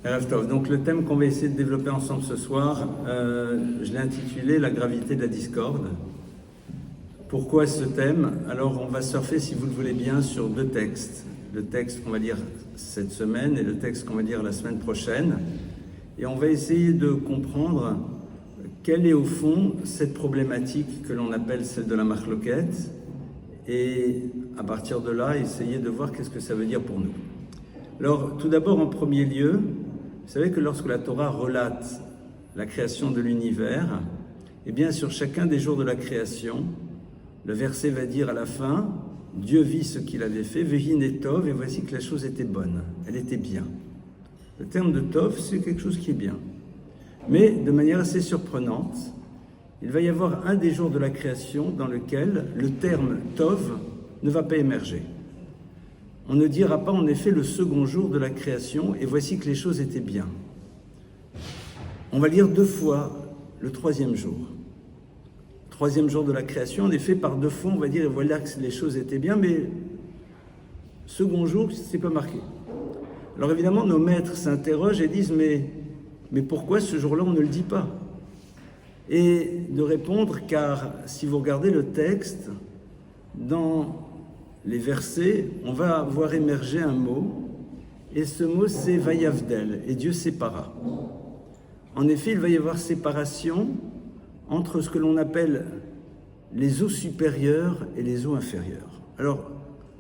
Donc le thème qu'on va essayer de développer ensemble ce soir, je l'ai intitulé « La gravité de la discorde ». Pourquoi ce thème? Alors on va surfer, si vous le voulez bien, sur deux textes. Le texte qu'on va lire cette semaine et le texte qu'on va lire la semaine prochaine. Et on va essayer de comprendre quelle est au fond cette problématique que l'on appelle celle de la marloquette. Et à partir de là, essayer de voir qu'est-ce que ça veut dire pour nous. Alors tout d'abord, en premier lieu, vous savez que lorsque la Torah relate la création de l'univers, eh bien sur chacun des jours de la création, le verset va dire à la fin, Dieu vit ce qu'il avait fait, Vehine Tov, et voici que la chose était bonne, elle était bien. Le terme de Tov, c'est quelque chose qui est bien. Mais de manière assez surprenante, il va y avoir un des jours de la création dans lequel le terme Tov ne va pas émerger. On ne dira pas en effet le second jour de la création et voici que les choses étaient bien. On va lire deux fois le troisième jour. Troisième jour de la création, en effet, par deux fois, on va dire et voilà que les choses étaient bien, mais second jour, c'est pas marqué. Alors évidemment, nos maîtres s'interrogent et disent mais pourquoi ce jour-là on ne le dit pas? Et de répondre, car si vous regardez le texte, dans les versets, on va voir émerger un mot, et ce mot c'est Vayavdel, et Dieu sépara. En effet, il va y avoir séparation entre ce que l'on appelle les eaux supérieures et les eaux inférieures. Alors,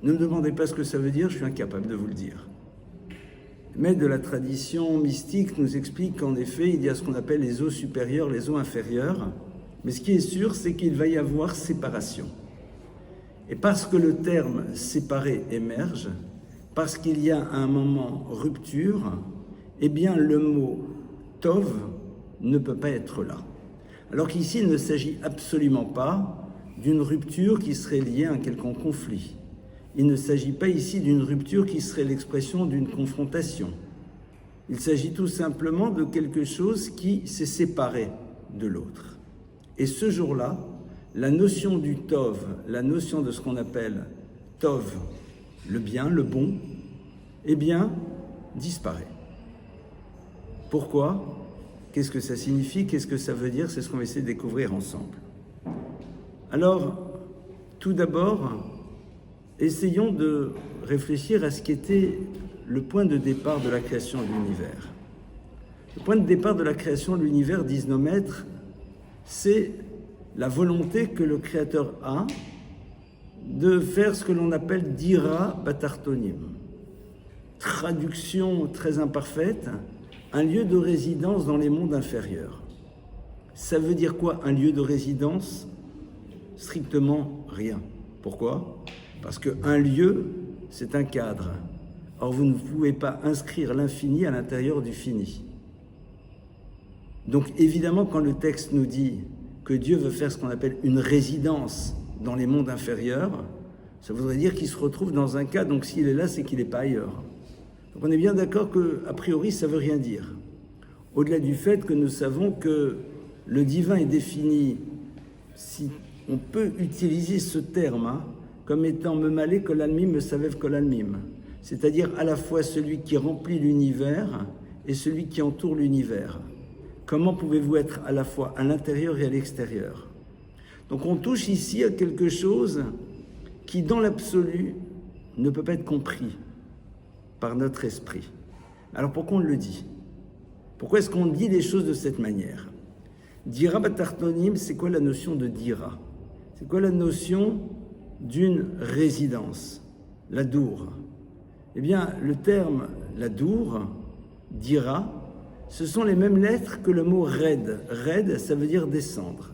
ne me demandez pas ce que ça veut dire, je suis incapable de vous le dire. Mais de la tradition mystique nous explique qu'en effet, il y a ce qu'on appelle les eaux supérieures, les eaux inférieures, mais ce qui est sûr, c'est qu'il va y avoir séparation. Et parce que le terme séparé émerge, parce qu'il y a un moment rupture, eh bien le mot Tov ne peut pas être là. Alors qu'ici, il ne s'agit absolument pas d'une rupture qui serait liée à un quelconque conflit. Il ne s'agit pas ici d'une rupture qui serait l'expression d'une confrontation. Il s'agit tout simplement de quelque chose qui s'est séparé de l'autre. Et ce jour-là, la notion du Tov, la notion de ce qu'on appelle Tov, le bien, le bon, eh bien, disparaît. Pourquoi? Qu'est-ce que ça signifie? Qu'est-ce que ça veut dire? C'est ce qu'on va essayer de découvrir ensemble. Alors, tout d'abord, essayons de réfléchir à ce qui était le point de départ de la création de l'univers. Le point de départ de la création de l'univers, disent nos maîtres, c'est la volonté que le Créateur a de faire ce que l'on appelle dira batartonim. Traduction très imparfaite, un lieu de résidence dans les mondes inférieurs. Ça veut dire quoi, un lieu de résidence? Strictement rien. Pourquoi? Parce qu'un lieu, c'est un cadre. Or, vous ne pouvez pas inscrire l'infini à l'intérieur du fini. Donc, évidemment, quand le texte nous dit que Dieu veut faire ce qu'on appelle une résidence dans les mondes inférieurs, ça voudrait dire qu'il se retrouve dans un cas, donc s'il est là, c'est qu'il n'est pas ailleurs. Donc on est bien d'accord qu'a priori, ça ne veut rien dire. Au-delà du fait que nous savons que le divin est défini, si on peut utiliser ce terme, comme étant Memalé Kolalmim, Mesavev Kolalmim, c'est-à-dire à la fois celui qui remplit l'univers et celui qui entoure l'univers. Comment pouvez-vous être à la fois à l'intérieur et à l'extérieur? Donc on touche ici à quelque chose qui, dans l'absolu, ne peut pas être compris par notre esprit. Alors pourquoi on le dit? Pourquoi est-ce qu'on dit les choses de cette manière? Dira batartonim, c'est quoi la notion de dira? C'est quoi la notion d'une résidence? La dour. Eh bien, le terme la dour, dira, ce sont les mêmes lettres que le mot red. Red, ça veut dire descendre.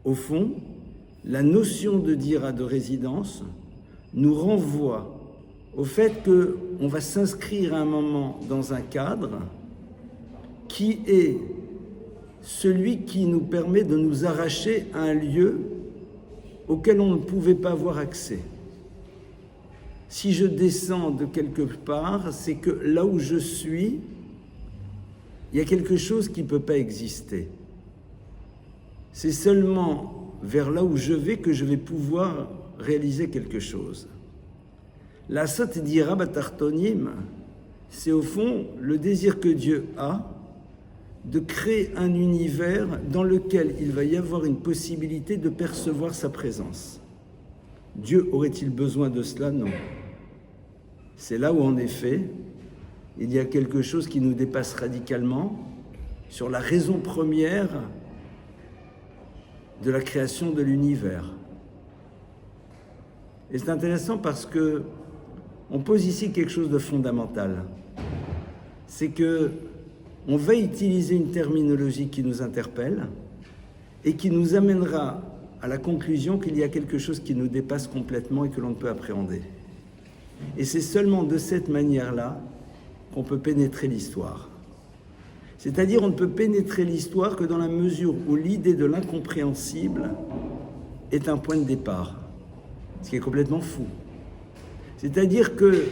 Au fond, la notion de dira, de résidence, nous renvoie au fait qu'on va s'inscrire à un moment dans un cadre qui est celui qui nous permet de nous arracher à un lieu auquel on ne pouvait pas avoir accès. Si je descends de quelque part, c'est que là où je suis, il y a quelque chose qui ne peut pas exister. C'est seulement vers là où je vais que je vais pouvoir réaliser quelque chose. La sot dira batartonim, c'est au fond le désir que Dieu a de créer un univers dans lequel il va y avoir une possibilité de percevoir sa présence. Dieu aurait-il besoin de cela? Non. C'est là où, en effet, il y a quelque chose qui nous dépasse radicalement sur la raison première de la création de l'univers. Et c'est intéressant parce que on pose ici quelque chose de fondamental. C'est que on va utiliser une terminologie qui nous interpelle et qui nous amènera à la conclusion qu'il y a quelque chose qui nous dépasse complètement et que l'on ne peut appréhender. Et c'est seulement de cette manière-là qu'on peut pénétrer l'histoire. C'est-à-dire, on ne peut pénétrer l'histoire que dans la mesure où l'idée de l'incompréhensible est un point de départ, ce qui est complètement fou. C'est-à-dire que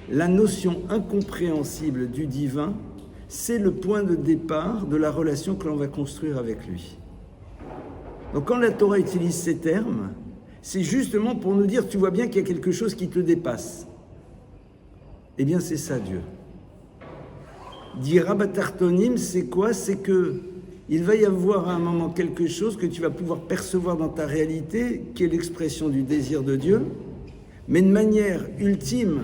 la notion incompréhensible du divin, c'est le point de départ de la relation que l'on va construire avec lui. Donc quand la Torah utilise ces termes, c'est justement pour nous dire, tu vois bien qu'il y a quelque chose qui te dépasse. Eh bien, c'est ça, Dieu. Dira Batartonim, c'est quoi? C'est que il va y avoir à un moment quelque chose que tu vas pouvoir percevoir dans ta réalité, qui est l'expression du désir de Dieu, mais de manière ultime,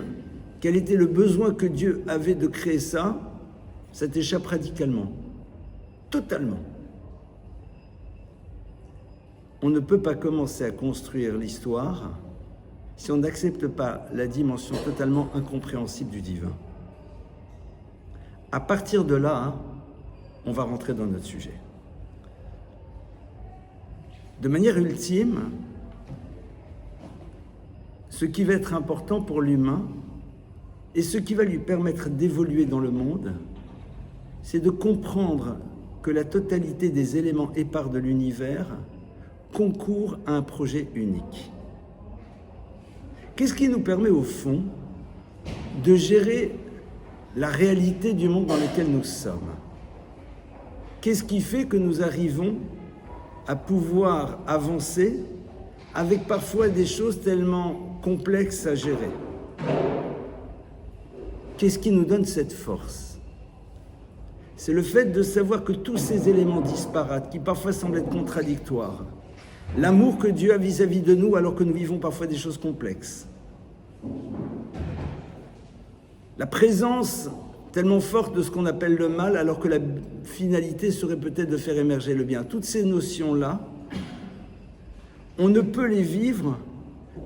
quel était le besoin que Dieu avait de créer ça t'échappe radicalement, totalement. On ne peut pas commencer à construire l'histoire si on n'accepte pas la dimension totalement incompréhensible du divin. À partir de là, on va rentrer dans notre sujet. De manière ultime, ce qui va être important pour l'humain et ce qui va lui permettre d'évoluer dans le monde, c'est de comprendre que la totalité des éléments épars de l'univers concourt à un projet unique. Qu'est-ce qui nous permet au fond de gérer la réalité du monde dans lequel nous sommes? Qu'est-ce qui fait que nous arrivons à pouvoir avancer avec parfois des choses tellement complexes à gérer? Qu'est-ce qui nous donne cette force? C'est le fait de savoir que tous ces éléments disparates, qui parfois semblent être contradictoires, l'amour que Dieu a vis-à-vis de nous alors que nous vivons parfois des choses complexes, la présence tellement forte de ce qu'on appelle le mal alors que la finalité serait peut-être de faire émerger le bien. Toutes ces notions-là, on ne peut les vivre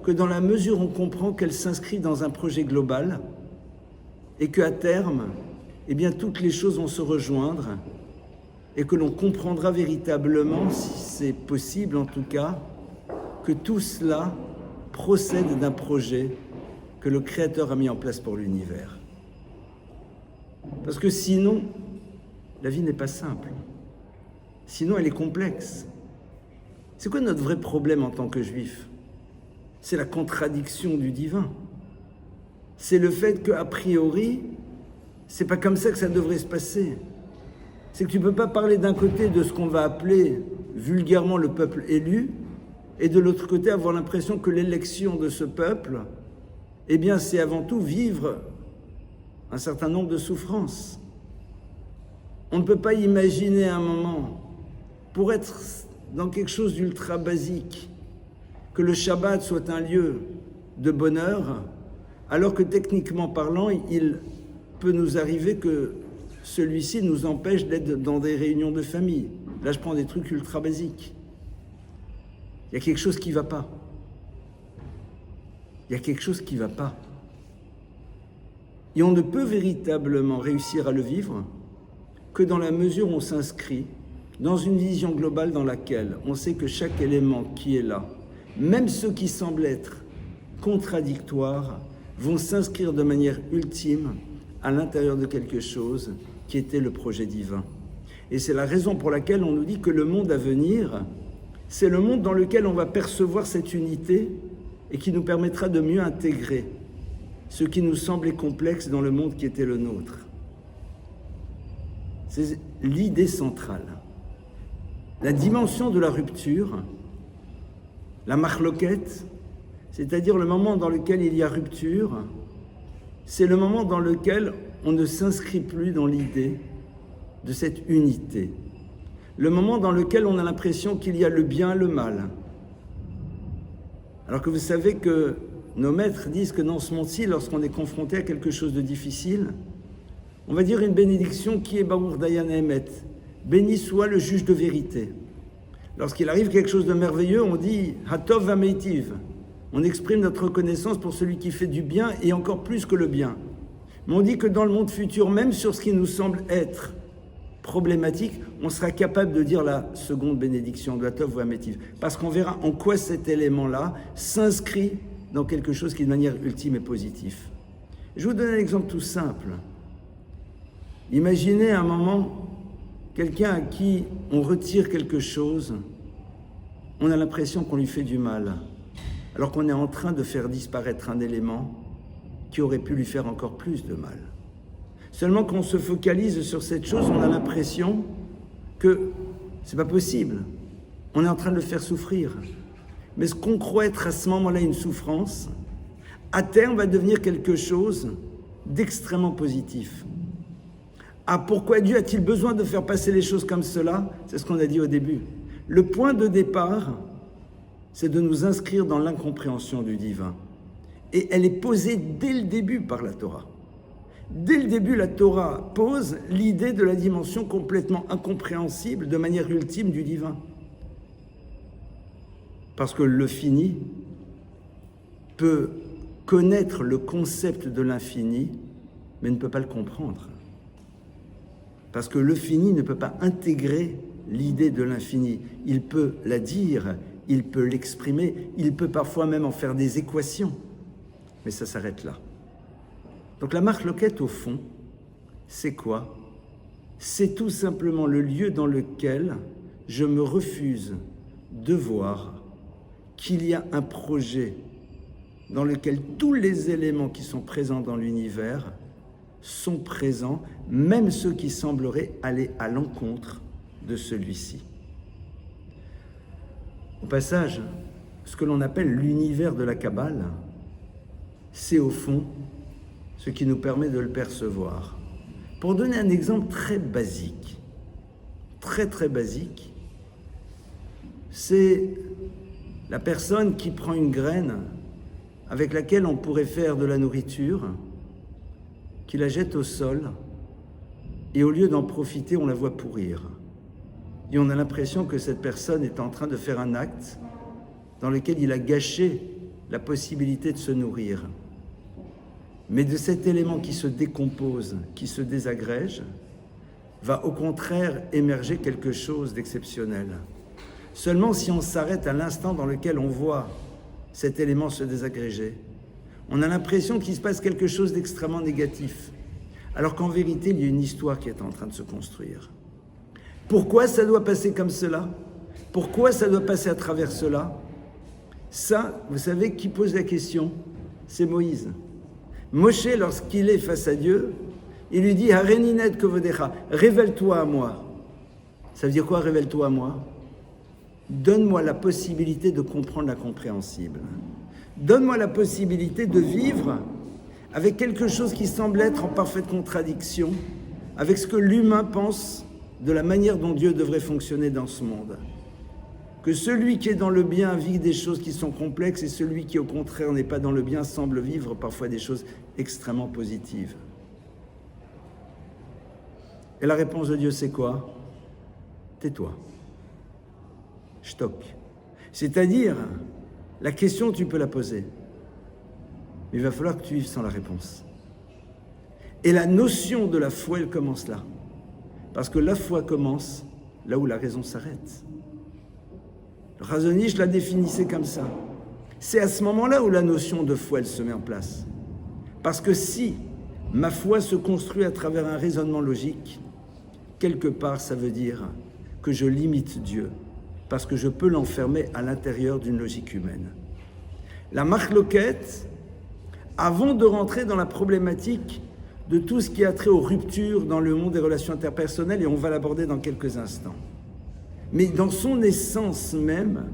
que dans la mesure où on comprend qu'elles s'inscrivent dans un projet global et qu'à terme, eh bien, toutes les choses vont se rejoindre et que l'on comprendra véritablement, si c'est possible en tout cas, que tout cela procède d'un projet que le Créateur a mis en place pour l'univers. Parce que sinon, la vie n'est pas simple. Sinon, elle est complexe. C'est quoi notre vrai problème en tant que juif? C'est la contradiction du divin. C'est le fait qu'a priori, c'est pas comme ça que ça devrait se passer. C'est que tu peux pas parler d'un côté de ce qu'on va appeler vulgairement le peuple élu, et de l'autre côté avoir l'impression que l'élection de ce peuple, eh bien c'est avant tout vivre un certain nombre de souffrances. On ne peut pas imaginer un moment, pour être dans quelque chose d'ultra basique, que le Shabbat soit un lieu de bonheur, alors que techniquement parlant, il peut nous arriver que celui-ci nous empêche d'être dans des réunions de famille. Là, je prends des trucs ultra basiques. Il y a quelque chose qui ne va pas. Il y a quelque chose qui ne va pas. Et on ne peut véritablement réussir à le vivre que dans la mesure où on s'inscrit dans une vision globale dans laquelle on sait que chaque élément qui est là, même ceux qui semblent être contradictoires, vont s'inscrire de manière ultime à l'intérieur de quelque chose qui était le projet divin. Et c'est la raison pour laquelle on nous dit que le monde à venir, c'est le monde dans lequel on va percevoir cette unité et qui nous permettra de mieux intégrer ce qui nous semblait complexe dans le monde qui était le nôtre. C'est l'idée centrale. La dimension de la rupture, la marloquette, c'est-à-dire le moment dans lequel il y a rupture, c'est le moment dans lequel on ne s'inscrit plus dans l'idée de cette unité. Le moment dans lequel on a l'impression qu'il y a le bien et le mal. Alors que vous savez que nos maîtres disent que dans ce monde-ci, lorsqu'on est confronté à quelque chose de difficile, on va dire une bénédiction qui est Baruch Dayan Emet, béni soit le juge de vérité. Lorsqu'il arrive quelque chose de merveilleux, on dit Hatov Vameitiv. On exprime notre reconnaissance pour celui qui fait du bien et encore plus que le bien. Mais on dit que dans le monde futur, même sur ce qui nous semble être problématique, on sera capable de dire la seconde bénédiction de Hatov Vameitiv. Parce qu'on verra en quoi cet élément-là s'inscrit dans quelque chose qui de manière ultime est positif. Je vais vous donner un exemple tout simple. Imaginez un moment quelqu'un à qui on retire quelque chose, on a l'impression qu'on lui fait du mal, alors qu'on est en train de faire disparaître un élément qui aurait pu lui faire encore plus de mal. Seulement quand on se focalise sur cette chose, on a l'impression que c'est pas possible. On est en train de le faire souffrir. Mais ce qu'on croit être à ce moment-là une souffrance, à terme va devenir quelque chose d'extrêmement positif. Ah, pourquoi Dieu a-t-il besoin de faire passer les choses comme cela? C'est ce qu'on a dit au début. Le point de départ, c'est de nous inscrire dans l'incompréhension du divin. Et elle est posée dès le début par la Torah. Dès le début, la Torah pose l'idée de la dimension complètement incompréhensible de manière ultime du divin. Parce que le fini peut connaître le concept de l'infini, mais ne peut pas le comprendre. Parce que le fini ne peut pas intégrer l'idée de l'infini. Il peut la dire, il peut l'exprimer, il peut parfois même en faire des équations. Mais ça s'arrête là. Donc la marloquette, au fond, c'est quoi? C'est tout simplement le lieu dans lequel je me refuse de voir qu'il y a un projet dans lequel tous les éléments qui sont présents dans l'univers sont présents, même ceux qui sembleraient aller à l'encontre de celui-ci. Au passage, ce que l'on appelle l'univers de la Kabbale, c'est au fond ce qui nous permet de le percevoir. Pour donner un exemple très basique, très basique, c'est la personne qui prend une graine avec laquelle on pourrait faire de la nourriture, qui la jette au sol, et au lieu d'en profiter, on la voit pourrir. Et on a l'impression que cette personne est en train de faire un acte dans lequel il a gâché la possibilité de se nourrir. Mais de cet élément qui se décompose, qui se désagrège, va au contraire émerger quelque chose d'exceptionnel. Seulement si on s'arrête à l'instant dans lequel on voit cet élément se désagréger, on a l'impression qu'il se passe quelque chose d'extrêmement négatif, alors qu'en vérité, il y a une histoire qui est en train de se construire. Pourquoi ça doit passer comme cela? Pourquoi ça doit passer à travers cela? Ça, vous savez qui pose la question? C'est Moïse. Moshe, lorsqu'il est face à Dieu, il lui dit « Hareninet kovodecha » « Révèle-toi à moi ». Ça veut dire quoi, révèle-toi à moi? Donne-moi la possibilité de comprendre l'incompréhensible. Donne-moi la possibilité de vivre avec quelque chose qui semble être en parfaite contradiction avec ce que l'humain pense de la manière dont Dieu devrait fonctionner dans ce monde. Que celui qui est dans le bien vit des choses qui sont complexes et celui qui au contraire n'est pas dans le bien semble vivre parfois des choses extrêmement positives. Et la réponse de Dieu c'est quoi? Tais-toi. Stock. C'est-à-dire, la question tu peux la poser, mais il va falloir que tu vives sans la réponse. Et la notion de la foi, elle commence là. Parce que la foi commence là où la raison s'arrête. Le Razonich la définissait comme ça. C'est à ce moment-là où la notion de foi, elle se met en place. Parce que si ma foi se construit à travers un raisonnement logique, quelque part, ça veut dire que je limite Dieu, parce que je peux l'enfermer à l'intérieur d'une logique humaine. La marloquette, avant de rentrer dans la problématique de tout ce qui a trait aux ruptures dans le monde des relations interpersonnelles, et on va l'aborder dans quelques instants. Mais dans son essence même,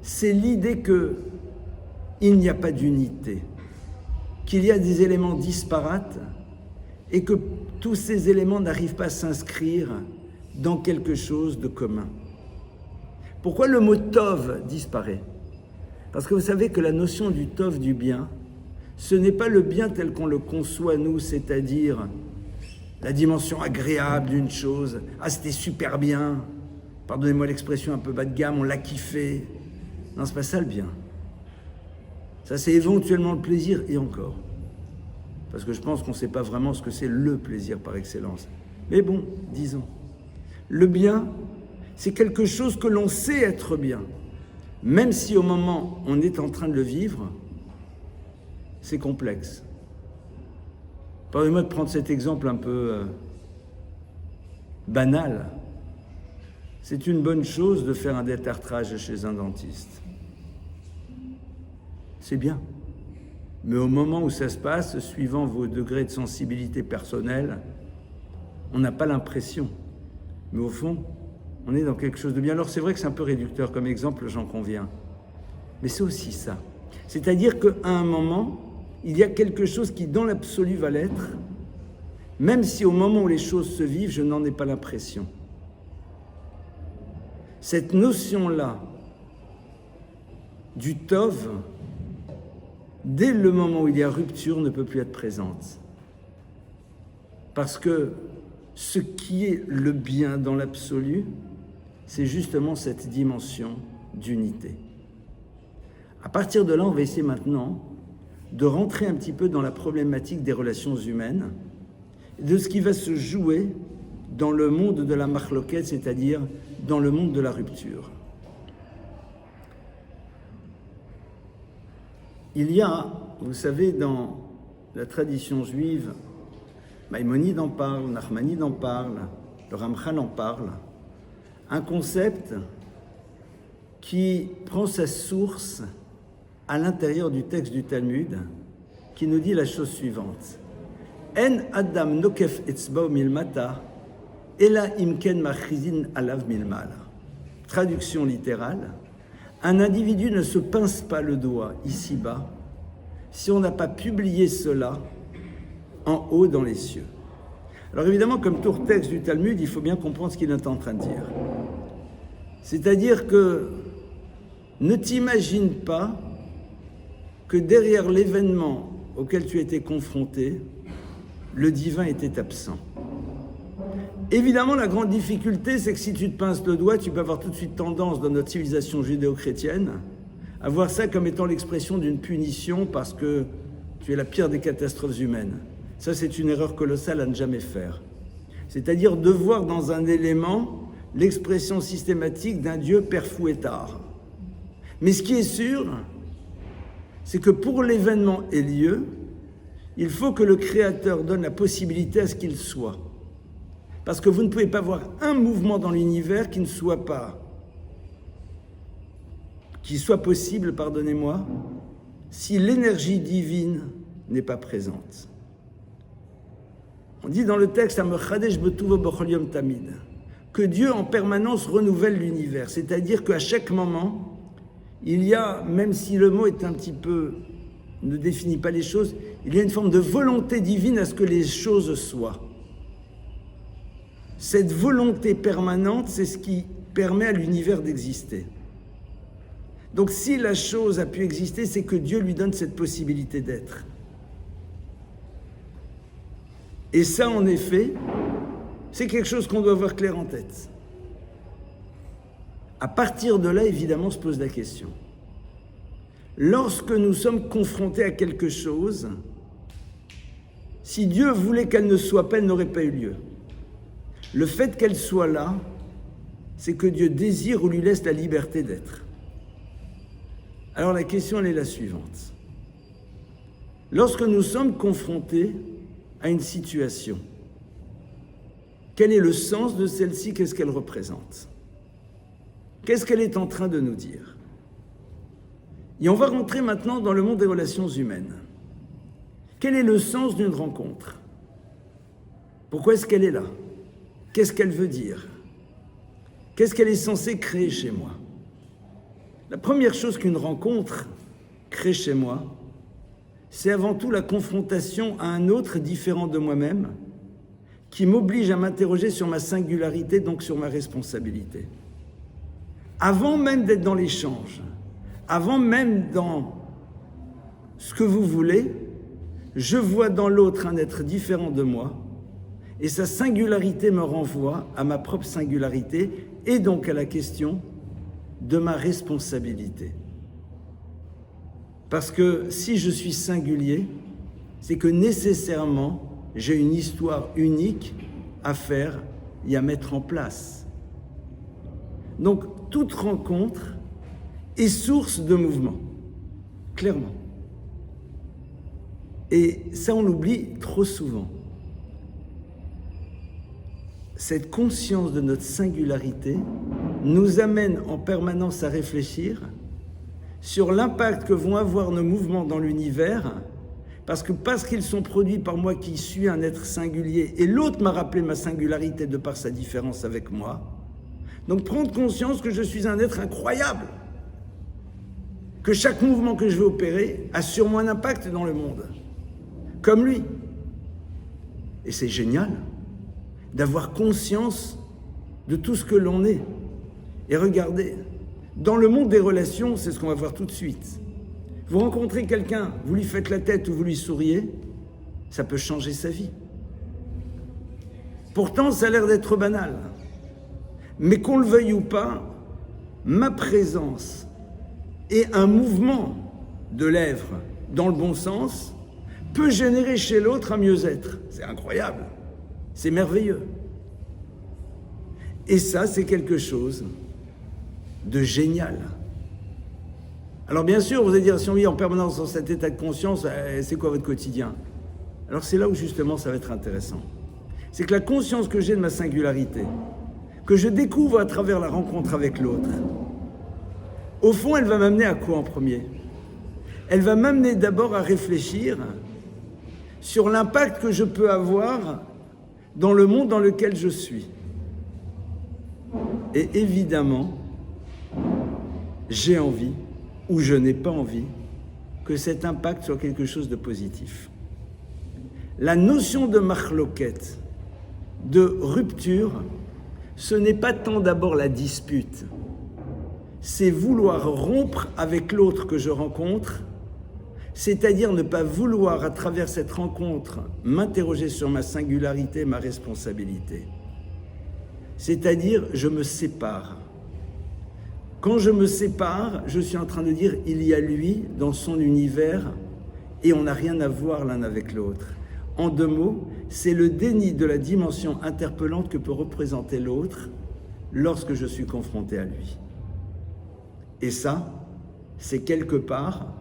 c'est l'idée qu'il n'y a pas d'unité, qu'il y a des éléments disparates et que tous ces éléments n'arrivent pas à s'inscrire dans quelque chose de commun. Pourquoi le mot tov disparaît? Parce que vous savez que la notion du tov, du bien, ce n'est pas le bien tel qu'on le conçoit nous, c'est-à-dire la dimension agréable d'une chose. Ah, c'était super bien, pardonnez-moi l'expression un peu bas de gamme, on l'a kiffé. Non, c'est pas ça le bien. Ça, c'est éventuellement le plaisir, et encore. Parce que je pense qu'on ne sait pas vraiment ce que c'est le plaisir par excellence. Mais bon, disons. Le bien, c'est quelque chose que l'on sait être bien. Même si au moment où on est en train de le vivre, c'est complexe. Pardonnez-moi de prendre cet exemple un peu banal. C'est une bonne chose de faire un détartrage chez un dentiste. C'est bien. Mais au moment où ça se passe, suivant vos degrés de sensibilité personnelle, on n'a pas l'impression. Mais au fond, on est dans quelque chose de bien. Alors c'est vrai que c'est un peu réducteur comme exemple, j'en conviens. Mais c'est aussi ça. C'est-à-dire qu'à un moment, il y a quelque chose qui, dans l'absolu, va l'être, même si au moment où les choses se vivent, je n'en ai pas l'impression. Cette notion-là du tov, dès le moment où il y a rupture, ne peut plus être présente. Parce que ce qui est le bien dans l'absolu, c'est justement cette dimension d'unité. À partir de là, on va essayer maintenant de rentrer un petit peu dans la problématique des relations humaines, de ce qui va se jouer dans le monde de la marloquette, c'est-à-dire dans le monde de la rupture. Il y a, vous savez, dans la tradition juive, Maïmonide en parle, Nachmanide en parle, le Ramchal en parle, un concept qui prend sa source à l'intérieur du texte du Talmud, qui nous dit la chose suivante. En Adam nokef etzbao milmata, ela imken machrizin alav milmala. Traduction littérale. Un individu ne se pince pas le doigt ici-bas si on n'a pas publié cela en haut dans les cieux. Alors évidemment, comme tout texte du Talmud, il faut bien comprendre ce qu'il est en train de dire. C'est-à-dire que ne t'imagine pas que derrière l'événement auquel tu étais confronté, le divin était absent. Évidemment, la grande difficulté, c'est que si tu te pinces le doigt, tu peux avoir tout de suite tendance, dans notre civilisation judéo-chrétienne, à voir ça comme étant l'expression d'une punition parce que tu es la pire des catastrophes humaines. Ça, c'est une erreur colossale à ne jamais faire. C'est-à-dire de voir dans un élément l'expression systématique d'un Dieu père fouettard. Mais ce qui est sûr, c'est que pour l'événement ait lieu, il faut que le Créateur donne la possibilité à ce qu'il soit. Parce que vous ne pouvez pas voir un mouvement dans l'univers qui soit possible, pardonnez-moi, si l'énergie divine n'est pas présente. On dit dans le texte que Dieu en permanence renouvelle l'univers, c'est-à-dire qu'à chaque moment, il y a, même si le mot est un petit peu, ne définit pas les choses, il y a une forme de volonté divine à ce que les choses soient. Cette volonté permanente, c'est ce qui permet à l'univers d'exister. Donc si la chose a pu exister, c'est que Dieu lui donne cette possibilité d'être. Et ça, en effet, c'est quelque chose qu'on doit avoir clair en tête. À partir de là, évidemment, se pose la question. Lorsque nous sommes confrontés à quelque chose, si Dieu voulait qu'elle ne soit pas, elle n'aurait pas eu lieu. Le fait qu'elle soit là, c'est que Dieu désire ou lui laisse la liberté d'être. Alors la question, elle est la suivante. Lorsque nous sommes confrontés à une situation, quel est le sens de celle-ci? Qu'est-ce qu'elle représente? Qu'est-ce qu'elle est en train de nous dire? Et on va rentrer maintenant dans le monde des relations humaines. Quel est le sens d'une rencontre? Pourquoi est-ce qu'elle est là? Qu'est-ce qu'elle veut dire? Qu'est-ce qu'elle est censée créer chez moi? La première chose qu'une rencontre crée chez moi, c'est avant tout la confrontation à un autre différent de moi-même, qui m'oblige à m'interroger sur ma singularité, donc sur ma responsabilité. Avant même d'être dans l'échange, avant même dans ce que vous voulez, je vois dans l'autre un être différent de moi, et sa singularité me renvoie à ma propre singularité, et donc à la question de ma responsabilité. Parce que si je suis singulier, c'est que nécessairement, j'ai une histoire unique à faire et à mettre en place. Donc, toute rencontre est source de mouvement, clairement. Et ça, on l'oublie trop souvent. Cette conscience de notre singularité nous amène en permanence à réfléchir sur l'impact que vont avoir nos mouvements dans l'univers, parce qu'ils sont produits par moi qui suis un être singulier, et l'autre m'a rappelé ma singularité de par sa différence avec moi. Donc prendre conscience que je suis un être incroyable, que chaque mouvement que je vais opérer a sur moi un impact dans le monde, comme lui. Et c'est génial d'avoir conscience de tout ce que l'on est. Et regardez, dans le monde des relations, c'est ce qu'on va voir tout de suite. Vous rencontrez quelqu'un, vous lui faites la tête ou vous lui souriez, ça peut changer sa vie. Pourtant, ça a l'air d'être banal. Mais qu'on le veuille ou pas, ma présence et un mouvement de lèvres dans le bon sens peut générer chez l'autre un mieux-être. C'est incroyable, c'est merveilleux. Et ça, c'est quelque chose de génial. Alors bien sûr, vous allez dire, si on vit en permanence dans cet état de conscience, c'est quoi votre quotidien? Alors c'est là où justement ça va être intéressant. C'est que la conscience que j'ai de ma singularité, que je découvre à travers la rencontre avec l'autre, au fond, elle va m'amener à quoi en premier? Elle va m'amener d'abord à réfléchir sur l'impact que je peux avoir dans le monde dans lequel je suis. Et évidemment, j'ai envie, ou je n'ai pas envie, que cet impact soit quelque chose de positif. La notion de machloket, de rupture, ce n'est pas tant d'abord la dispute, c'est vouloir rompre avec l'autre que je rencontre, c'est-à-dire ne pas vouloir, à travers cette rencontre, m'interroger sur ma singularité, ma responsabilité. C'est-à-dire, je me sépare. Quand je me sépare, je suis en train de dire, il y a lui dans son univers et on n'a rien à voir l'un avec l'autre. En deux mots, c'est le déni de la dimension interpellante que peut représenter l'autre lorsque je suis confronté à lui. Et ça, c'est quelque part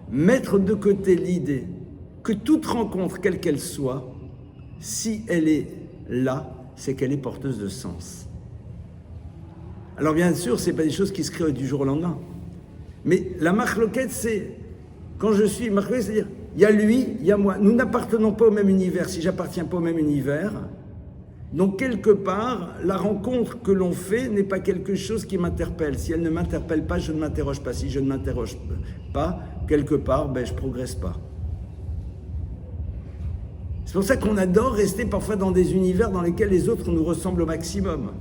mettre de côté l'idée que toute rencontre, quelle qu'elle soit, si elle est là, c'est qu'elle est porteuse de sens. Alors bien sûr, ce n'est pas des choses qui se créent du jour au lendemain. Mais la machloket, c'est, quand je suis machloket, c'est-à-dire, il y a lui, il y a moi. Nous n'appartenons pas au même univers. Si j'appartiens pas au même univers, donc quelque part, la rencontre que l'on fait n'est pas quelque chose qui m'interpelle. Si elle ne m'interpelle pas, je ne m'interroge pas. Si je ne m'interroge pas, quelque part, je ne progresse pas. C'est pour ça qu'on adore rester parfois dans des univers dans lesquels les autres nous ressemblent au maximum.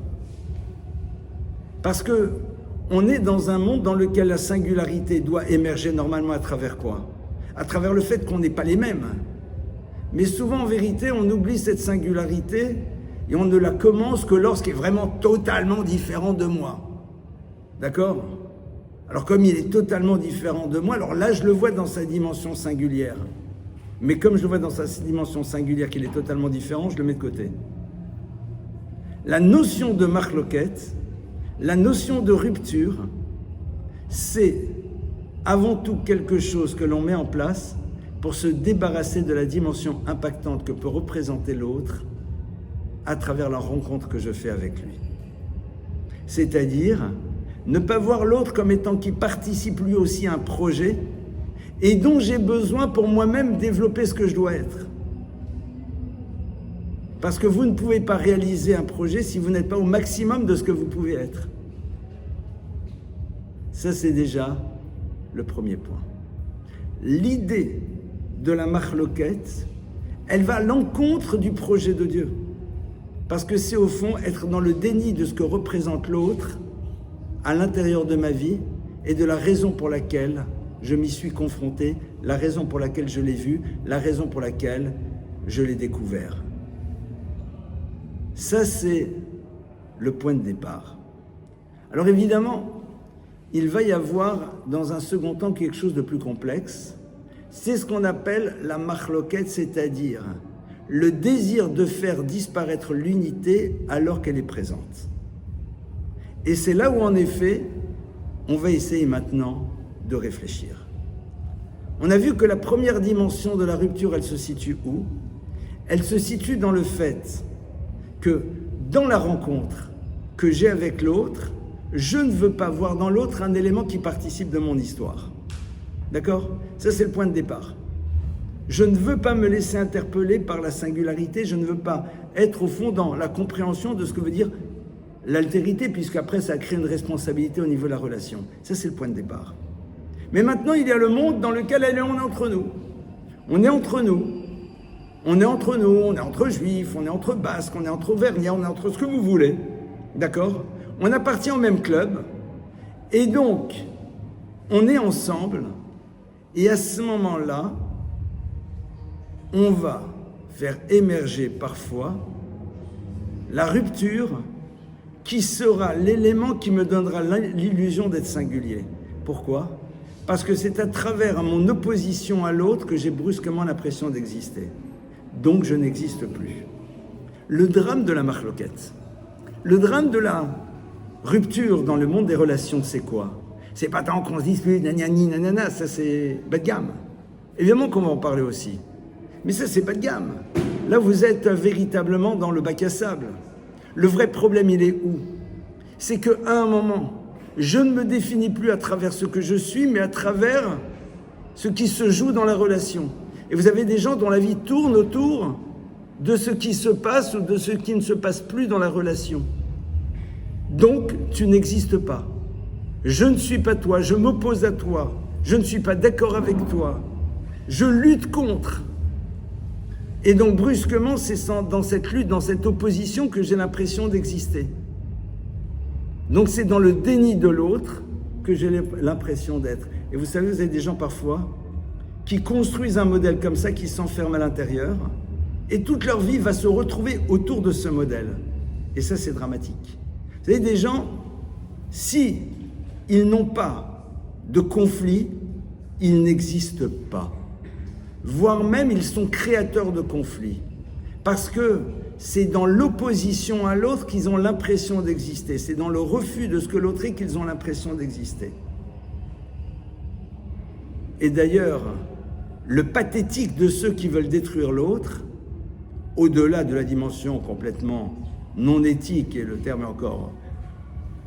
Parce que on est dans un monde dans lequel la singularité doit émerger normalement à travers quoi? À travers le fait qu'on n'est pas les mêmes. Mais souvent, en vérité, on oublie cette singularité et on ne la commence que lorsqu'il est vraiment totalement différent de moi. D'accord? Alors comme il est totalement différent de moi, alors là, je le vois dans sa dimension singulière. Mais comme je le vois dans sa dimension singulière qu'il est totalement différent, je le mets de côté. La notion de machloket, la notion de rupture, c'est avant tout quelque chose que l'on met en place pour se débarrasser de la dimension impactante que peut représenter l'autre à travers la rencontre que je fais avec lui. C'est-à-dire ne pas voir l'autre comme étant qui participe lui aussi à un projet et dont j'ai besoin pour moi-même développer ce que je dois être. Parce que vous ne pouvez pas réaliser un projet si vous n'êtes pas au maximum de ce que vous pouvez être. Ça, c'est déjà le premier point. L'idée de la machloket, elle va à l'encontre du projet de Dieu. Parce que c'est au fond être dans le déni de ce que représente l'autre à l'intérieur de ma vie et de la raison pour laquelle je m'y suis confronté, la raison pour laquelle je l'ai vu, la raison pour laquelle je l'ai découvert. Ça, c'est le point de départ. Alors évidemment, il va y avoir dans un second temps quelque chose de plus complexe. C'est ce qu'on appelle la machloket, c'est-à-dire le désir de faire disparaître l'unité alors qu'elle est présente. Et c'est là où, en effet, on va essayer maintenant de réfléchir. On a vu que la première dimension de la rupture, elle se situe où? Elle se situe dans le fait que dans la rencontre que j'ai avec l'autre, je ne veux pas voir dans l'autre un élément qui participe de mon histoire. D'accord? Ça, c'est le point de départ. Je ne veux pas me laisser interpeller par la singularité, je ne veux pas être au fond dans la compréhension de ce que veut dire l'altérité, puisqu'après ça crée une responsabilité au niveau de la relation. Ça, c'est le point de départ. Mais maintenant, il y a le monde dans lequel on est entre nous. On est entre nous. On est entre nous, on est entre juifs, on est entre basques, on est entre auvergnats, on est entre ce que vous voulez. D'accord? On appartient au même club. Et donc, on est ensemble. Et à ce moment-là, on va faire émerger parfois la rupture qui sera l'élément qui me donnera l'illusion d'être singulier. Pourquoi? Parce que c'est à travers mon opposition à l'autre que j'ai brusquement l'impression d'exister. Donc je n'existe plus. Le drame de la machloket, le drame de la rupture dans le monde des relations, c'est quoi? C'est pas tant qu'on se dispute, nanani, nanana, ça c'est bas de gamme. Évidemment qu'on va en parler aussi. Mais ça, c'est bas de gamme. Là, vous êtes véritablement dans le bac à sable. Le vrai problème, il est où? C'est qu'à un moment, je ne me définis plus à travers ce que je suis, mais à travers ce qui se joue dans la relation. Et vous avez des gens dont la vie tourne autour de ce qui se passe ou de ce qui ne se passe plus dans la relation. Donc, tu n'existes pas. Je ne suis pas toi, je m'oppose à toi, je ne suis pas d'accord avec toi, je lutte contre. Et donc, brusquement, c'est dans cette lutte, dans cette opposition que j'ai l'impression d'exister. Donc, c'est dans le déni de l'autre que j'ai l'impression d'être. Et vous savez, vous avez des gens parfois qui construisent un modèle comme ça, qui s'enferment à l'intérieur, et toute leur vie va se retrouver autour de ce modèle. Et ça, c'est dramatique. Vous avez des gens, si ils n'ont pas de conflit, ils n'existent pas. Voire même, ils sont créateurs de conflits. Parce que c'est dans l'opposition à l'autre qu'ils ont l'impression d'exister. C'est dans le refus de ce que l'autre est qu'ils ont l'impression d'exister. Et d'ailleurs, le pathétique de ceux qui veulent détruire l'autre, au-delà de la dimension complètement non éthique, et le terme est encore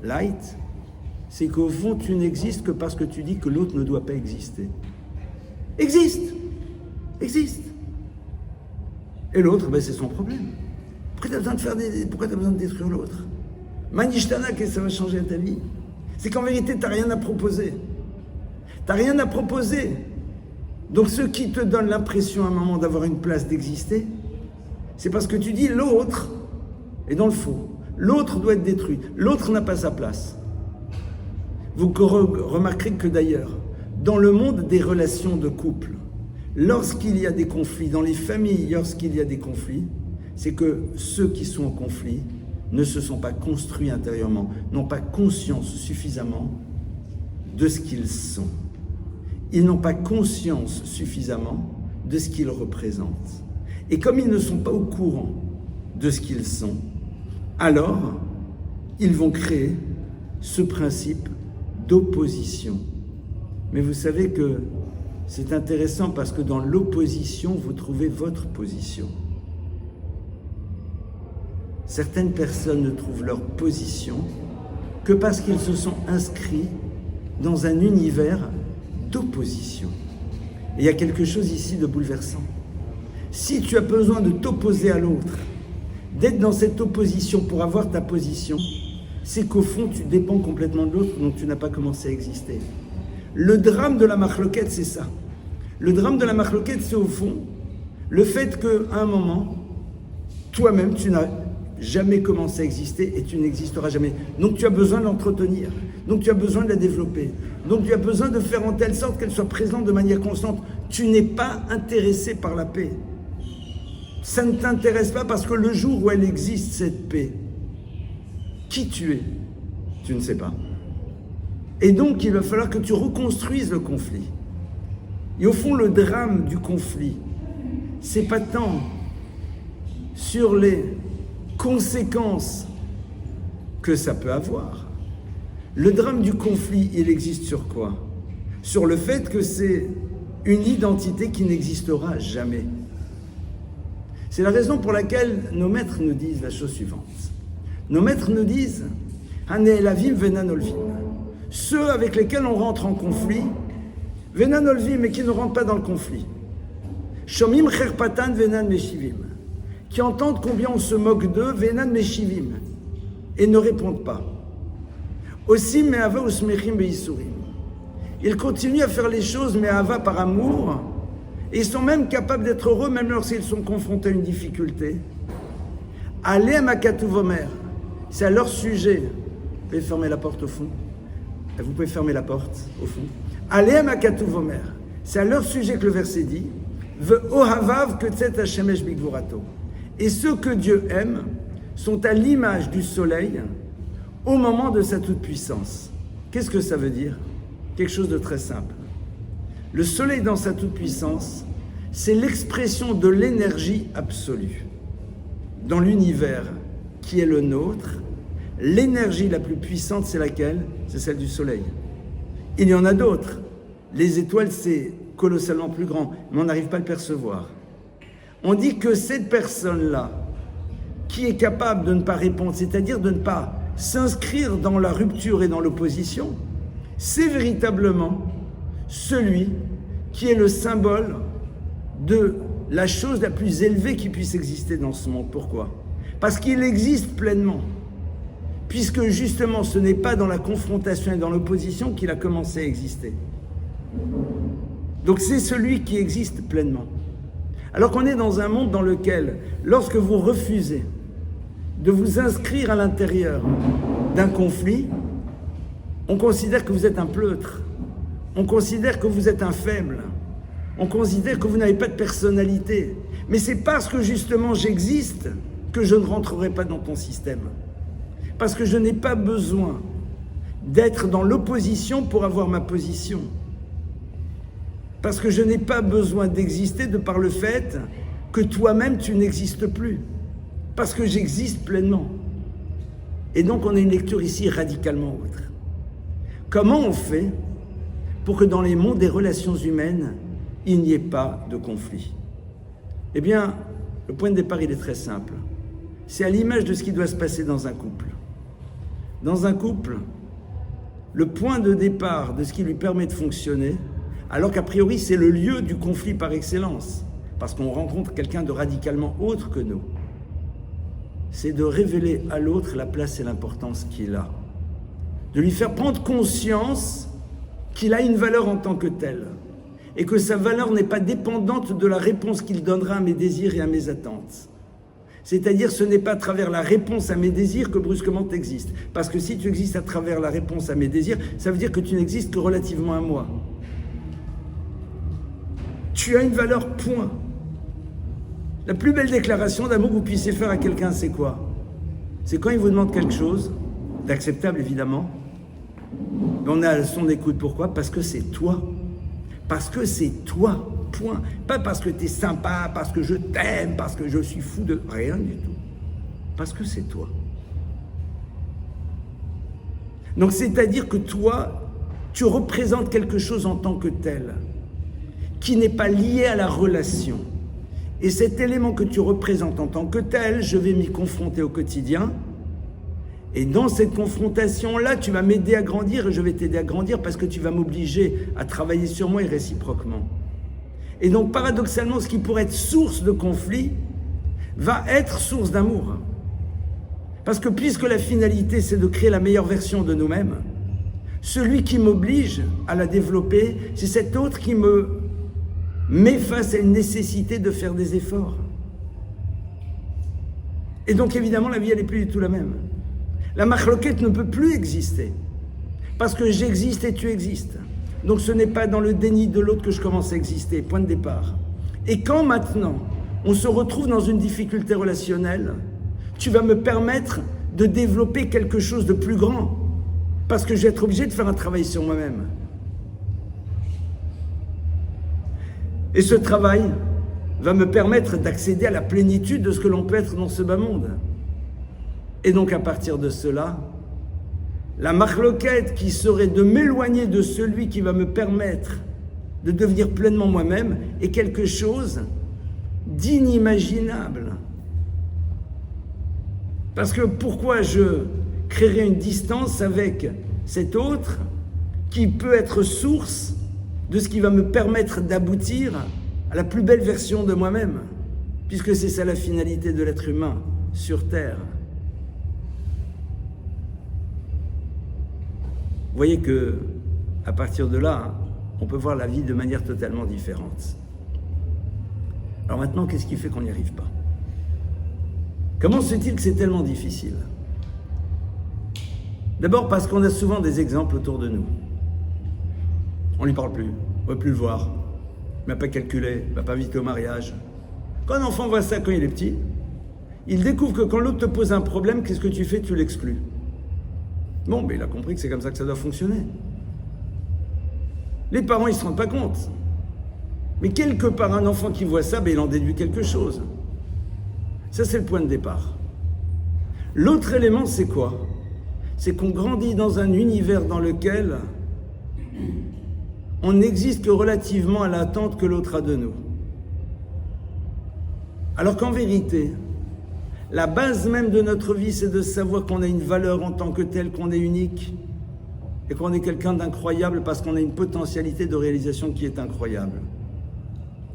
light, c'est qu'au fond, tu n'existes que parce que tu dis que l'autre ne doit pas exister. Existe. Et l'autre, ben, c'est son problème. Pourquoi tu as besoin de détruire l'autre? Manishtana, qu'est-ce que ça va changer à ta vie? C'est qu'en vérité, tu n'as rien à proposer. Tu n'as rien à proposer. Donc, ce qui te donne l'impression à un moment d'avoir une place d'exister, c'est parce que tu dis l'autre est dans le faux. L'autre doit être détruit. L'autre n'a pas sa place. Vous remarquerez que d'ailleurs, dans le monde des relations de couple, lorsqu'il y a des conflits, dans les familles, lorsqu'il y a des conflits, c'est que ceux qui sont en conflit ne se sont pas construits intérieurement, n'ont pas conscience suffisamment de ce qu'ils sont. Ils n'ont pas conscience suffisamment de ce qu'ils représentent. Et comme ils ne sont pas au courant de ce qu'ils sont, alors ils vont créer ce principe d'opposition. Mais vous savez que c'est intéressant parce que dans l'opposition, vous trouvez votre position. Certaines personnes ne trouvent leur position que parce qu'ils se sont inscrits dans un univers d'opposition. Et il y a quelque chose ici de bouleversant. Si tu as besoin de t'opposer à l'autre, d'être dans cette opposition pour avoir ta position, c'est qu'au fond, tu dépends complètement de l'autre, donc tu n'as pas commencé à exister. Le drame de la machloket, c'est ça. Le drame de la machloket, c'est au fond le fait qu'à un moment, toi-même, tu n'as jamais commencé à exister et tu n'existeras jamais. Donc tu as besoin de l'entretenir, donc tu as besoin de la développer, donc tu as besoin de faire en telle sorte qu'elle soit présente de manière constante. Tu n'es pas intéressé par la paix. Ça ne t'intéresse pas parce que le jour où elle existe, cette paix, qui tu es, tu ne sais pas. Et donc il va falloir que tu reconstruises le conflit. Et au fond, le drame du conflit, c'est pas tant sur les conséquences que ça peut avoir. Le drame du conflit, il existe sur quoi? Sur le fait que c'est une identité qui n'existera jamais. C'est la raison pour laquelle nos maîtres nous disent la chose suivante. Nos maîtres nous disent « Hane'elavim venan olvim » ceux avec lesquels on rentre en conflit, venan olvim, mais qui ne rentrent pas dans le conflit. Shomim cherpatan venan meshivim, qui entendent combien on se moque d'eux, venan meshivim, et ne répondent pas. Aussi, me'ava usmechim be'isurim. Ils continuent à faire les choses, me'ava par amour, et ils sont même capables d'être heureux, même lorsqu'ils sont confrontés à une difficulté. Alem akatuvomer, c'est à leur sujet. Vous pouvez fermer la porte au fond. Vous pouvez fermer la porte au fond. Alem akatuvomer, c'est à leur sujet que le verset dit. Ve'ohavav ketzet hashemesh bigvurato. Et ceux que Dieu aime sont à l'image du soleil au moment de sa toute-puissance. Qu'est-ce que ça veut dire? Quelque chose de très simple. Le soleil dans sa toute-puissance, c'est l'expression de l'énergie absolue. Dans l'univers qui est le nôtre, l'énergie la plus puissante, c'est laquelle? C'est celle du soleil. Il y en a d'autres. Les étoiles, c'est colossalement plus grand, mais on n'arrive pas à le percevoir. On dit que cette personne-là, qui est capable de ne pas répondre, c'est-à-dire de ne pas s'inscrire dans la rupture et dans l'opposition, c'est véritablement celui qui est le symbole de la chose la plus élevée qui puisse exister dans ce monde. Pourquoi? Parce qu'il existe pleinement. Puisque justement, ce n'est pas dans la confrontation et dans l'opposition qu'il a commencé à exister. Donc c'est celui qui existe pleinement. Alors qu'on est dans un monde dans lequel, lorsque vous refusez de vous inscrire à l'intérieur d'un conflit, on considère que vous êtes un pleutre, on considère que vous êtes un faible, on considère que vous n'avez pas de personnalité. Mais c'est parce que justement j'existe que je ne rentrerai pas dans ton système. Parce que je n'ai pas besoin d'être dans l'opposition pour avoir ma position. Parce que je n'ai pas besoin d'exister de par le fait que toi-même tu n'existes plus. Parce que j'existe pleinement. Et donc on a une lecture ici radicalement autre. Comment on fait pour que dans les mondes des relations humaines, il n'y ait pas de conflit? Eh bien, le point de départ, il est très simple. C'est à l'image de ce qui doit se passer dans un couple. Dans un couple, le point de départ de ce qui lui permet de fonctionner, alors qu'a priori c'est le lieu du conflit par excellence, parce qu'on rencontre quelqu'un de radicalement autre que nous, c'est de révéler à l'autre la place et l'importance qu'il a, de lui faire prendre conscience qu'il a une valeur en tant que telle, et que sa valeur n'est pas dépendante de la réponse qu'il donnera à mes désirs et à mes attentes. C'est-à-dire, ce n'est pas à travers la réponse à mes désirs que brusquement tu existes. Parce que si tu existes à travers la réponse à mes désirs, ça veut dire que tu n'existes que relativement à moi. Tu as une valeur, point. La plus belle déclaration d'amour que vous puissiez faire à quelqu'un, c'est quoi? C'est quand il vous demande quelque chose, d'acceptable évidemment, mais on est à son écoute. Pourquoi? Parce que c'est toi. Parce que c'est toi. Point. Pas parce que tu es sympa, parce que je t'aime, parce que je suis fou de... Rien du tout. Parce que c'est toi. Donc c'est-à-dire que toi, tu représentes quelque chose en tant que tel, qui n'est pas lié à la relation. Et cet élément que tu représentes en tant que tel, je vais m'y confronter au quotidien. Et dans cette confrontation-là, tu vas m'aider à grandir et je vais t'aider à grandir parce que tu vas m'obliger à travailler sur moi et réciproquement. Et donc, paradoxalement, ce qui pourrait être source de conflit va être source d'amour. Parce que puisque la finalité, c'est de créer la meilleure version de nous-mêmes, celui qui m'oblige à la développer, c'est cet autre qui me met face à une nécessité de faire des efforts. Et donc évidemment, la vie, elle n'est plus du tout la même. La machloket ne peut plus exister. Parce que j'existe et tu existes. Donc ce n'est pas dans le déni de l'autre que je commence à exister, point de départ. Et quand maintenant, on se retrouve dans une difficulté relationnelle, tu vas me permettre de développer quelque chose de plus grand. Parce que je vais être obligé de faire un travail sur moi-même. Et ce travail va me permettre d'accéder à la plénitude de ce que l'on peut être dans ce bas monde. Et donc à partir de cela, la machloket qui serait de m'éloigner de celui qui va me permettre de devenir pleinement moi-même est quelque chose d'inimaginable. Parce que pourquoi je créerais une distance avec cet autre qui peut être source de ce qui va me permettre d'aboutir à la plus belle version de moi-même, puisque c'est ça la finalité de l'être humain sur Terre. Vous voyez que, à partir de là, on peut voir la vie de manière totalement différente. Alors maintenant, qu'est-ce qui fait qu'on n'y arrive pas? Comment se fait-il que c'est tellement difficile? D'abord parce qu'on a souvent des exemples autour de nous. On ne lui parle plus, on ne veut plus le voir, il ne va pas calculer, il ne va pas inviter au mariage. Quand un enfant voit ça quand il est petit, il découvre que quand l'autre te pose un problème, qu'est-ce que tu fais? Tu l'exclus. Bon, mais il a compris que c'est comme ça que ça doit fonctionner. Les parents, ils ne se rendent pas compte. Mais quelque part, un enfant qui voit ça, il en déduit quelque chose. Ça, c'est le point de départ. L'autre élément, c'est quoi? C'est qu'on grandit dans un univers dans lequel on n'existe que relativement à l'attente que l'autre a de nous. Alors qu'en vérité, la base même de notre vie, c'est de savoir qu'on a une valeur en tant que telle, qu'on est unique et qu'on est quelqu'un d'incroyable parce qu'on a une potentialité de réalisation qui est incroyable.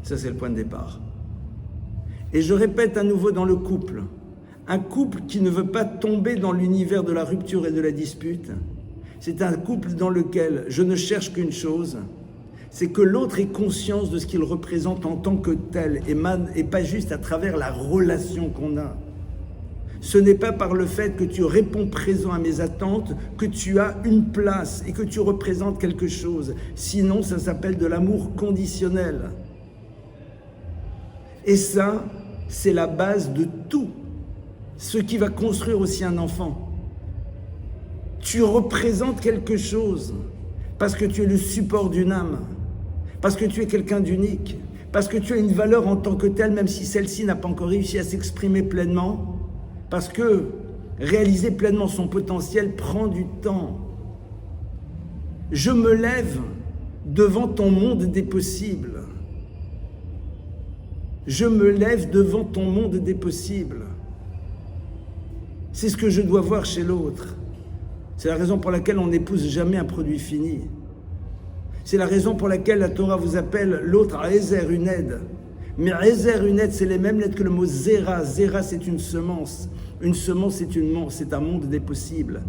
Ça, c'est le point de départ. Et je répète à nouveau dans le couple, un couple qui ne veut pas tomber dans l'univers de la rupture et de la dispute, c'est un couple dans lequel je ne cherche qu'une chose, c'est que l'autre ait conscience de ce qu'il représente en tant que tel et pas juste à travers la relation qu'on a. Ce n'est pas par le fait que tu réponds présent à mes attentes que tu as une place et que tu représentes quelque chose. Sinon, ça s'appelle de l'amour conditionnel. Et ça, c'est la base de tout. Ce qui va construire aussi un enfant. Tu représentes quelque chose parce que tu es le support d'une âme, parce que tu es quelqu'un d'unique, parce que tu as une valeur en tant que telle, même si celle-ci n'a pas encore réussi à s'exprimer pleinement, parce que réaliser pleinement son potentiel prend du temps. Je me lève devant ton monde des possibles. Je me lève devant ton monde des possibles. C'est ce que je dois voir chez l'autre. C'est la raison pour laquelle on n'épouse jamais un produit fini. C'est la raison pour laquelle la Torah vous appelle l'autre à Ezer, une aide. Mais Ezer, une aide, c'est les mêmes lettres que le mot Zera. Zera, c'est une semence. Une semence, c'est un monde des possibles.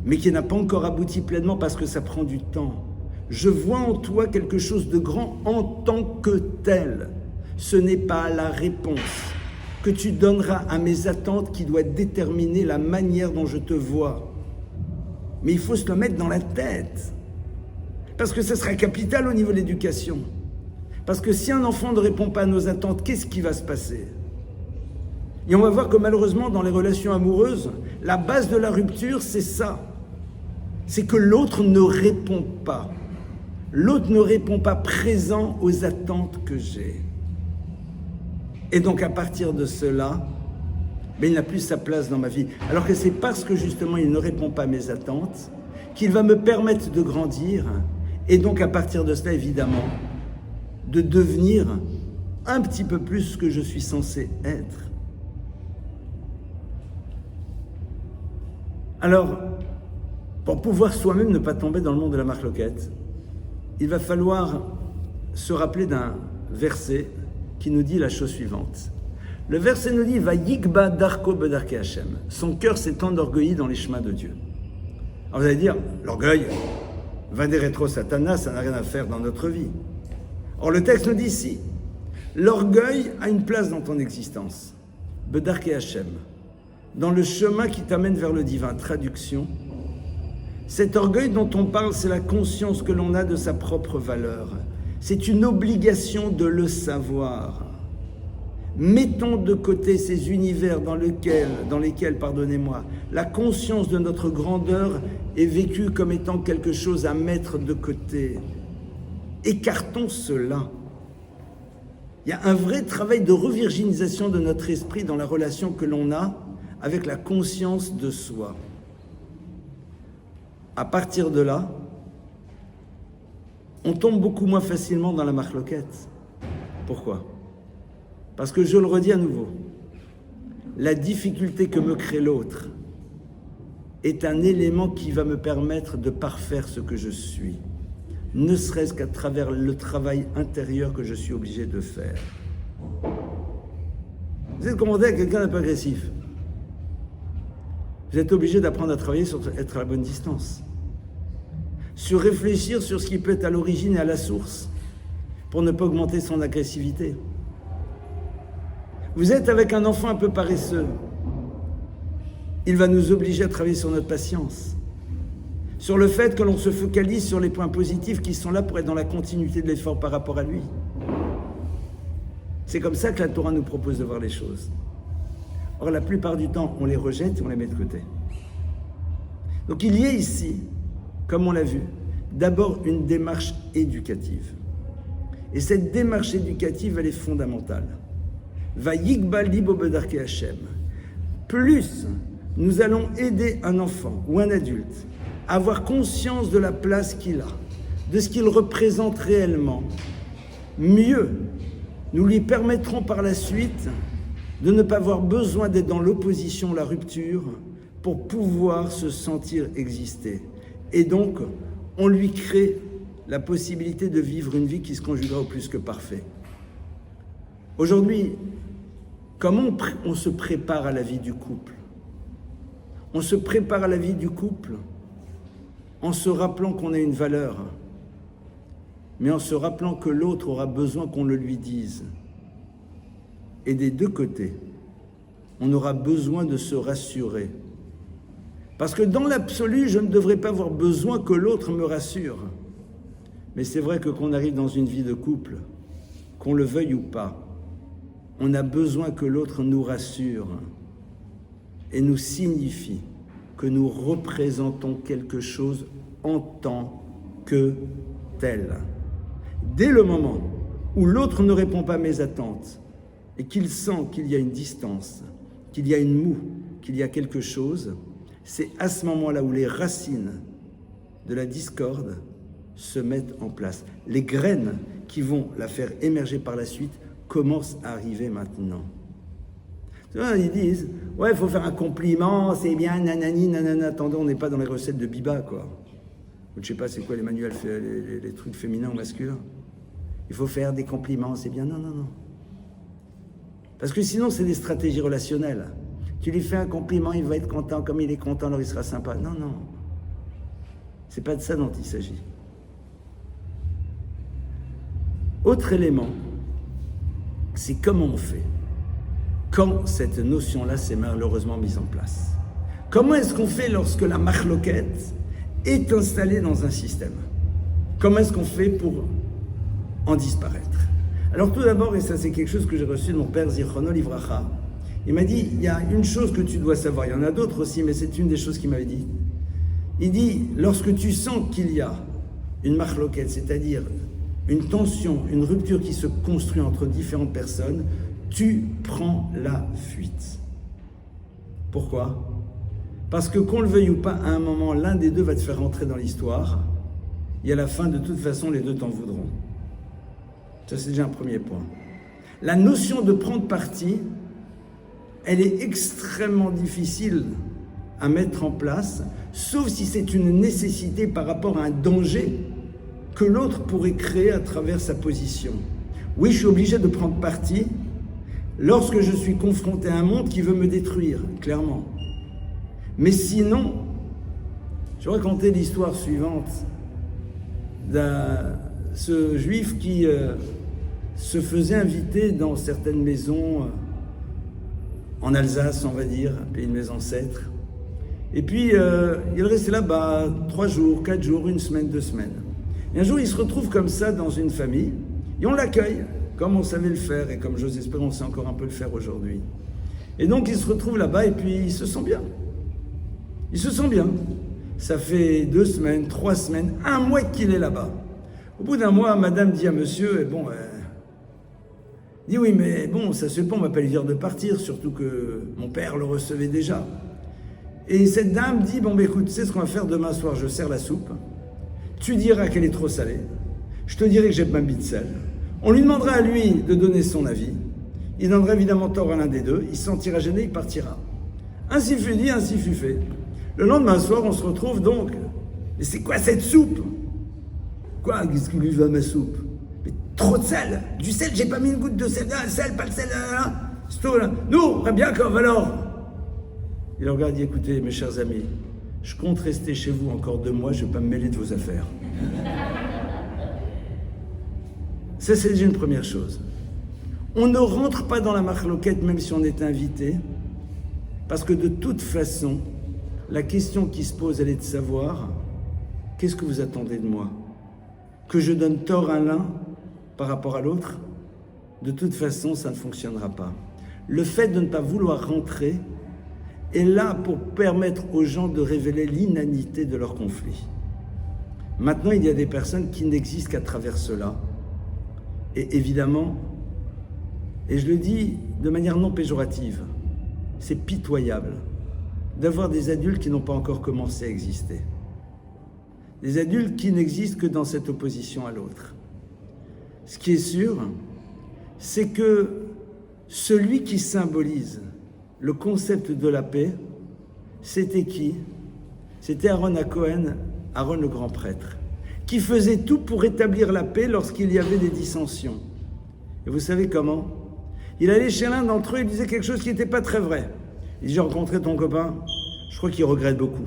Mais qui n'a pas encore abouti pleinement parce que ça prend du temps. Je vois en toi quelque chose de grand en tant que tel. Ce n'est pas la réponse que tu donneras à mes attentes qui doit déterminer la manière dont je te vois. Mais il faut se le mettre dans la tête. Parce que ce sera capital au niveau de l'éducation. Parce que si un enfant ne répond pas à nos attentes, qu'est-ce qui va se passer? Et on va voir que malheureusement, dans les relations amoureuses, la base de la rupture, c'est ça. C'est que l'autre ne répond pas. L'autre ne répond pas présent aux attentes que j'ai. Et donc à partir de cela, il n'a plus sa place dans ma vie. Alors que c'est parce que justement il ne répond pas à mes attentes qu'il va me permettre de grandir et donc à partir de cela évidemment de devenir un petit peu plus ce que je suis censé être. Alors, pour pouvoir soi-même ne pas tomber dans le monde de la machloket, il va falloir se rappeler d'un verset qui nous dit la chose suivante. Le verset nous dit « Vayikba darko bedarke Hashem ». Son cœur s'est enorgueilli dans les chemins de Dieu. Alors vous allez dire, l'orgueil, va des rétro satana, ça n'a rien à faire dans notre vie. Or le texte nous dit si, l'orgueil a une place dans ton existence. Bedarke Hashem, dans le chemin qui t'amène vers le divin. Traduction, cet orgueil dont on parle, c'est la conscience que l'on a de sa propre valeur. C'est une obligation de le savoir. Mettons de côté ces univers dans lesquels, la conscience de notre grandeur est vécue comme étant quelque chose à mettre de côté. Écartons cela. Il y a un vrai travail de revirginisation de notre esprit dans la relation que l'on a avec la conscience de soi. À partir de là, on tombe beaucoup moins facilement dans la marloquette. Pourquoi ? Parce que je le redis à nouveau, la difficulté que me crée l'autre est un élément qui va me permettre de parfaire ce que je suis, ne serait-ce qu'à travers le travail intérieur que je suis obligé de faire. Vous êtes confronté à quelqu'un d'un peu agressif. Vous êtes obligé d'apprendre à travailler sur être à la bonne distance, sur réfléchir sur ce qui peut être à l'origine et à la source, pour ne pas augmenter son agressivité. Vous êtes avec un enfant un peu paresseux. Il va nous obliger à travailler sur notre patience, sur le fait que l'on se focalise sur les points positifs qui sont là pour être dans la continuité de l'effort par rapport à lui. C'est comme ça que la Torah nous propose de voir les choses. Or, la plupart du temps, on les rejette et on les met de côté. Donc il y a ici, comme on l'a vu, d'abord une démarche éducative. Et cette démarche éducative, elle est fondamentale. Vayikbal libo bedarke Hashem. Plus nous allons aider un enfant ou un adulte à avoir conscience de la place qu'il a, de ce qu'il représente réellement, mieux nous lui permettrons par la suite de ne pas avoir besoin d'être dans l'opposition, la rupture, pour pouvoir se sentir exister. Et donc, on lui crée la possibilité de vivre une vie qui se conjuguera au plus que parfait. Aujourd'hui, comment on se prépare à la vie du couple ? On se prépare à la vie du couple en se rappelant qu'on a une valeur, mais en se rappelant que l'autre aura besoin qu'on le lui dise. Et des deux côtés, on aura besoin de se rassurer. Parce que dans l'absolu, je ne devrais pas avoir besoin que l'autre me rassure. Mais c'est vrai que qu'on arrive dans une vie de couple, qu'on le veuille ou pas, on a besoin que l'autre nous rassure et nous signifie que nous représentons quelque chose en tant que tel. Dès le moment où l'autre ne répond pas à mes attentes et qu'il sent qu'il y a une distance, qu'il y a une moue, qu'il y a quelque chose, c'est à ce moment-là où les racines de la discorde se mettent en place. Les graines qui vont la faire émerger par la suite commencent à arriver maintenant. Ils disent, ouais, il faut faire un compliment, c'est bien, nanani, nanana. Attendez, on n'est pas dans les recettes de Biba, quoi. Je ne sais pas c'est quoi les manuels, les trucs féminins ou masculins. Il faut faire des compliments, c'est bien. Non, non, non. Parce que sinon, c'est des stratégies relationnelles. Tu lui fais un compliment, il va être content, comme il est content, alors il sera sympa. Non, non. C'est pas de ça dont il s'agit. Autre élément, c'est comment on fait quand cette notion-là s'est malheureusement mise en place. Comment est-ce qu'on fait lorsque la marloquette est installée dans un système? Comment est-ce qu'on fait pour en disparaître? Alors tout d'abord, et ça c'est quelque chose que j'ai reçu de mon père Zichrono Livracha, il m'a dit, il y a une chose que tu dois savoir, il y en a d'autres aussi, mais c'est une des choses qu'il m'avait dit. Il dit, lorsque tu sens qu'il y a une marloquette, c'est-à-dire une tension, une rupture qui se construit entre différentes personnes, tu prends la fuite. Pourquoi ? Parce que qu'on le veuille ou pas, à un moment, l'un des deux va te faire rentrer dans l'histoire, et à la fin, de toute façon, les deux t'en voudront. Ça, c'est déjà un premier point. La notion de prendre parti, elle est extrêmement difficile à mettre en place, sauf si c'est une nécessité par rapport à un danger que l'autre pourrait créer à travers sa position. Oui, je suis obligé de prendre parti lorsque je suis confronté à un monde qui veut me détruire, clairement. Mais sinon, je racontais l'histoire suivante ce juif qui se faisait inviter dans certaines maisons en Alsace, on va dire, pays de mes ancêtres. Et puis, il restait là-bas 3 jours, 4 jours, 1 semaine, 2 semaines. Et un jour, il se retrouve comme ça dans une famille, et on l'accueille, comme on savait le faire, et comme j'ose espérer, on sait encore un peu le faire aujourd'hui. Et donc, il se retrouve là-bas, et puis il se sent bien. Il se sent bien. Ça fait 2 semaines, 3 semaines, 1 mois qu'il est là-bas. Au bout d'un mois, madame dit à monsieur, dit oui, mais bon, ça se fait pas, on va pas lui dire de partir, surtout que mon père le recevait déjà. Et cette dame dit, écoute, tu sais ce qu'on va faire demain soir, je sers la soupe, tu diras qu'elle est trop salée, je te dirai que j'ai pas mis de sel, on lui demandera à lui de donner son avis, il donnera évidemment tort à l'un des deux, il se sentira gêné, il partira. Ainsi fut dit, ainsi fut fait. Le lendemain soir, on se retrouve donc, mais c'est quoi cette soupe? Quoi, qu'est-ce que lui va ma soupe? Mais trop de sel, du sel, j'ai pas mis une goutte de sel, sel, pas le sel, c'est tout là. Nous, bien comme alors. Il leur regarde, dit, écoutez, mes chers amis, je compte rester chez vous encore 2 mois, je ne vais pas me mêler de vos affaires. Ça, c'est déjà une première chose. On ne rentre pas dans la marloquette même si on est invité, parce que de toute façon, la question qui se pose, elle est de savoir, qu'est-ce que vous attendez de moi? Que je donne tort à l'un par rapport à l'autre? De toute façon, ça ne fonctionnera pas. Le fait de ne pas vouloir rentrer est là pour permettre aux gens de révéler l'inanité de leur conflit. Maintenant, il y a des personnes qui n'existent qu'à travers cela. Et évidemment, et je le dis de manière non péjorative, c'est pitoyable d'avoir des adultes qui n'ont pas encore commencé à exister. Des adultes qui n'existent que dans cette opposition à l'autre. Ce qui est sûr, c'est que celui qui symbolise le concept de la paix, c'était qui? C'était Aaron HaKohen, Aaron le grand prêtre, qui faisait tout pour établir la paix lorsqu'il y avait des dissensions. Et vous savez comment? Il allait chez l'un d'entre eux, il disait quelque chose qui n'était pas très vrai. Il dit, j'ai rencontré ton copain, je crois qu'il regrette beaucoup.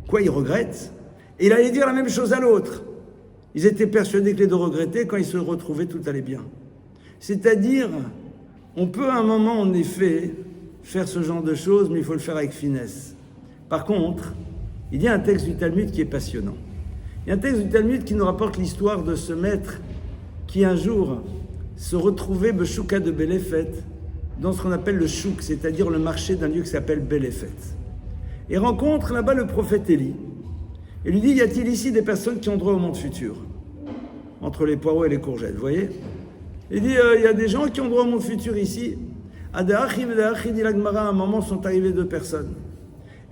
Quoi, il regrette? Et il allait dire la même chose à l'autre. Ils étaient persuadés que les deux regrettaient, quand ils se retrouvaient, tout allait bien. C'est-à-dire, on peut à un moment, en effet, faire ce genre de choses, mais il faut le faire avec finesse. Par contre, il y a un texte du Talmud qui est passionnant. Il y a un texte du Talmud qui nous rapporte l'histoire de ce maître qui un jour se retrouvait Beshouka de Belefet, dans ce qu'on appelle le chouk, c'est-à-dire le marché d'un lieu qui s'appelle Belefet. Et rencontre là-bas le prophète Élie. Et lui dit, y a-t-il ici des personnes qui ont droit au monde futur? Entre les poireaux et les courgettes, vous voyez? Il dit, il y a des gens qui ont droit au monde futur ici. À un moment sont arrivées 2 personnes.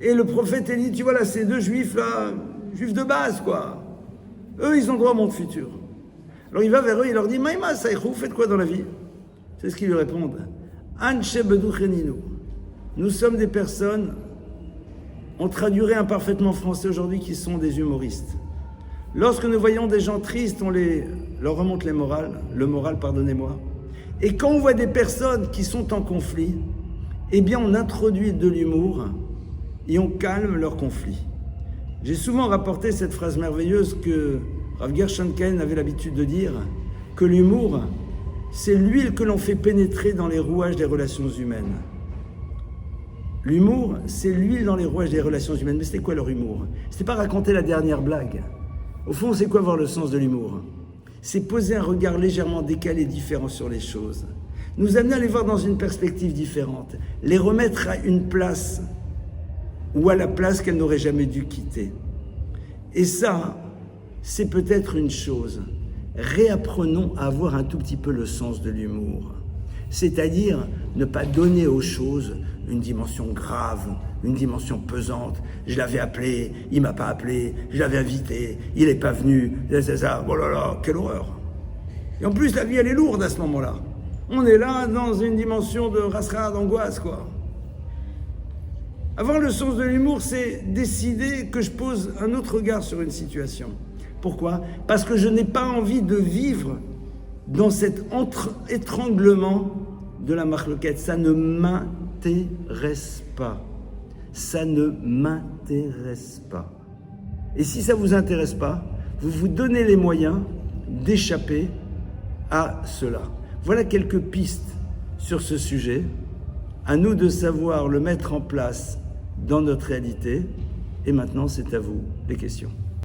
Et le prophète Élie, tu vois là, ces 2 juifs là, juifs de base quoi. Eux, ils ont droit au monde futur. Alors il va vers eux, il leur dit, Maïma, Saïchou, vous faites quoi dans la vie? C'est ce qu'ils lui répondent. Anche bedoucheninu. Nous sommes des personnes, on traduirait imparfaitement français aujourd'hui, qui sont des humoristes. Lorsque nous voyons des gens tristes, on leur remonte le moral, pardonnez-moi. Et quand on voit des personnes qui sont en conflit, eh bien on introduit de l'humour et on calme leur conflit. J'ai souvent rapporté cette phrase merveilleuse que Rav Gershon Cohen avait l'habitude de dire, que l'humour, c'est l'huile que l'on fait pénétrer dans les rouages des relations humaines. L'humour, c'est l'huile dans les rouages des relations humaines. Mais c'était quoi leur humour? C'était pas raconter la dernière blague. Au fond, c'est quoi avoir le sens de l'humour? C'est poser un regard légèrement décalé, différent sur les choses. Nous amener à les voir dans une perspective différente. Les remettre à une place ou à la place qu'elles n'auraient jamais dû quitter. Et ça, c'est peut-être une chose. Réapprenons à avoir un tout petit peu le sens de l'humour. C'est-à-dire ne pas donner aux choses une dimension grave, une dimension pesante. Je l'avais appelé, il m'a pas appelé, je l'avais invité, il n'est pas venu, c'est ça, oh là là, quelle horreur. Et en plus, la vie, elle est lourde à ce moment-là. On est là dans une dimension de rasra, d'angoisse, quoi. Avoir le sens de l'humour, c'est décider que je pose un autre regard sur une situation. Pourquoi? Parce que je n'ai pas envie de vivre dans cet étranglement de la marloquette. Ça ne m'intéresse pas. Ça ne m'intéresse pas. Et si ça ne vous intéresse pas, vous vous donnez les moyens d'échapper à cela. Voilà quelques pistes sur ce sujet. À nous de savoir le mettre en place dans notre réalité. Et maintenant, c'est à vous les questions.